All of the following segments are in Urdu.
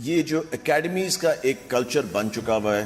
یہ جو اکیڈمیز کا ایک کلچر بن چکا ہوا ہے،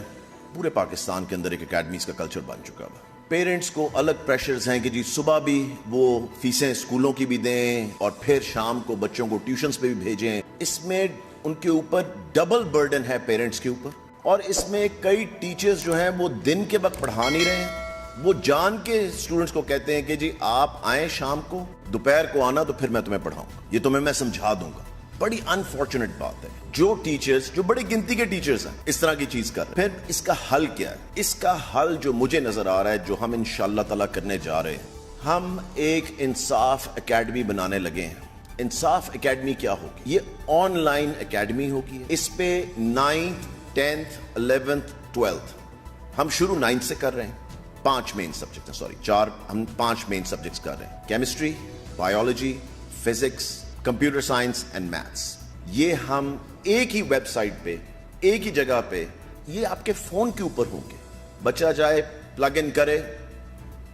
پورے پاکستان کے اندر ایک اکیڈمیز کا کلچر بن چکا ہوا ہے. پیرنٹس کو الگ پریشرز ہیں کہ جی صبح بھی وہ فیسیں اسکولوں کی بھی دیں اور پھر شام کو بچوں کو ٹیوشنز پہ بھی بھیجیں. اس میں ان کے اوپر ڈبل برڈن ہے پیرنٹس کے اوپر. اور اس میں کئی ٹیچرز جو ہیں وہ دن کے وقت پڑھا نہیں رہے ہیں، وہ جان کے اسٹوڈنٹس کو کہتے ہیں کہ جی آپ آئیں شام کو، دوپہر کو آنا تو پھر میں تمہیں پڑھاؤں گا، یہ تمہیں میں سمجھا دوں گا. بڑی انفارچونیٹ بات ہے جو ٹیچرز، جو بڑی گنتی کے ٹیچرز ہیں، اس طرح کی چیز کر رہے ہیں. پھر اس کا حل کیا ہے؟ اس کا حل جو مجھے نظر آ رہا ہے، جو ہم انشاءاللہ تعالیٰ کرنے جا رہے ہیں، ہم ایک انصاف اکیڈمی بنانے لگے ہیں. انصاف اکیڈمی کیا ہوگی؟ یہ آن لائن اکیڈمی ہوگی. اس پہ 9th 10th 11th 12th ہم شروع 9th سے کر رہے ہیں. 5 مین سبجیکٹ ہم 5 مین سبجیکٹس کر رہے ہیں: chemistry, biology, physics, computer science and maths. یہ ہم ایک ہی ویب سائٹ پہ، ایک ہی جگہ پہ، یہ آپ کے فون کے اوپر ہوں گے. بچہ جائے، پلگ ان کرے،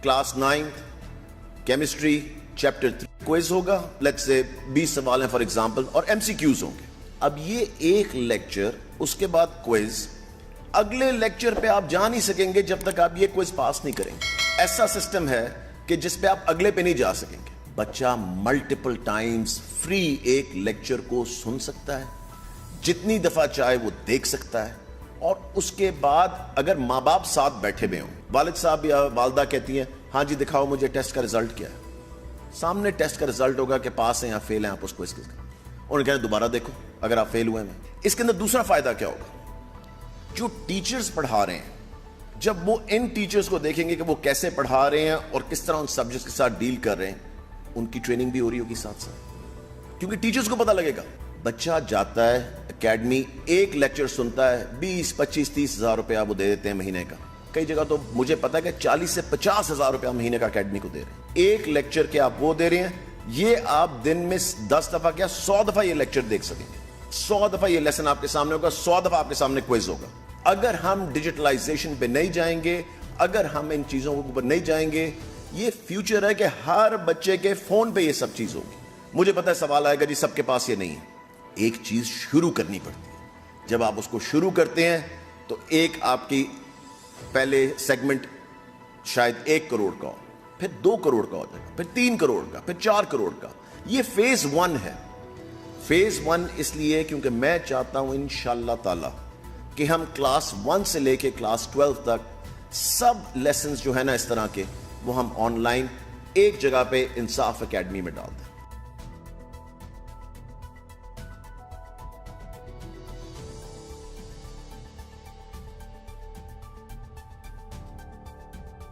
class 9th chemistry chapter 3 quiz ہوگا، لیٹس سے 20 سوال ہیں فار ایگزامپل، اور MCQs ہوں گے. اب یہ ایک لیکچر، اس کے بعد کوئز. اگلے لیکچر پہ آپ جا نہیں سکیں گے جب تک آپ یہ کوئز پاس نہیں کریں گے. ایسا سسٹم ہے کہ جس پہ آپ اگلے پہ نہیں جا سکیں گے. بچہ ملٹیپل ٹائمز فری ایک لیکچر کو سن سکتا ہے، جتنی دفعہ چاہے وہ دیکھ سکتا ہے. اور اس کے بعد اگر ماں باپ ساتھ بیٹھے ہوئے ہوں، والد صاحب یا والدہ کہتی ہیں ہاں جی دکھاؤ مجھے ٹیسٹ کا رزلٹ کیا ہے، سامنے ٹیسٹ کا رزلٹ ہوگا کہ پاس ہیں یا فیل ہیں، آپ اس کو انہوں نے کہا دوبارہ دیکھو اگر آپ فیل ہوئے ہیں. اس کے اندر دوسرا فائدہ کیا ہوگا؟ جو ٹیچرز پڑھا رہے ہیں، جب وہ ان ٹیچرز کو دیکھیں گے کہ وہ کیسے پڑھا رہے ہیں اور کس طرح ان سبجیکٹس کے ساتھ ڈیل کر رہے ہیں، ان کی ٹریننگ بھی ہو رہی ہوگی ساتھ ساتھ، کیونکہ ٹیچرز کو پتہ لگے گا. بچہ جاتا ہے اکیڈمی، ایک لیکچر سنتا ہے، 20 25 30 ہزار روپیہ وہ دے دیتے ہیں مہینے کا. کئی جگہ تو مجھے پتا ہے کہ 40 سے 50 ہزار روپیہ مہینے کا اکیڈمی کو دے رہے ہیں. ایک لیکچر کے آپ وہ دے رہے ہیں، یہ آپ دن میں 10 دفعہ کیا 100 دفعہ یہ لیکچر دیکھ سکیں گے. 100 دفعہ یہ لیسن آپ کے سامنے ہوگا، 100 دفعہ آپ کے سامنے کوئز ہوگا. اگر ہم ڈیجیٹلائزیشن پہ نہیں جائیں گے، اگر ہم ان چیزوں کے اوپر نہیں جائیں گے، یہ فیوچر ہے کہ ہر بچے کے فون پہ یہ سب چیز ہوگی. مجھے پتا ہے سوال آئے گا جی سب کے پاس یہ نہیں ہے. ایک چیز شروع کرنی پڑتی ہے. جب آپ اس کو شروع کرتے ہیں تو ایک آپ کی پہلے سیگمنٹ شاید 1 کروڑ کا ہو، پھر 2 کروڑ کا ہو جائے گا، پھر 3 کروڑ کا، پھر 4 کروڑ کا. یہ فیز 1 ہے. فیز 1 اس لیے کیونکہ میں چاہتا ہوں انشاءاللہ تعالی کہ ہم کلاس 1 سے لے کے کلاس 12 تک سب لیسنز جو ہے نا اس طرح کے، وہ ہم آن لائن ایک جگہ پہ انصاف اکیڈمی میں ڈال دیں.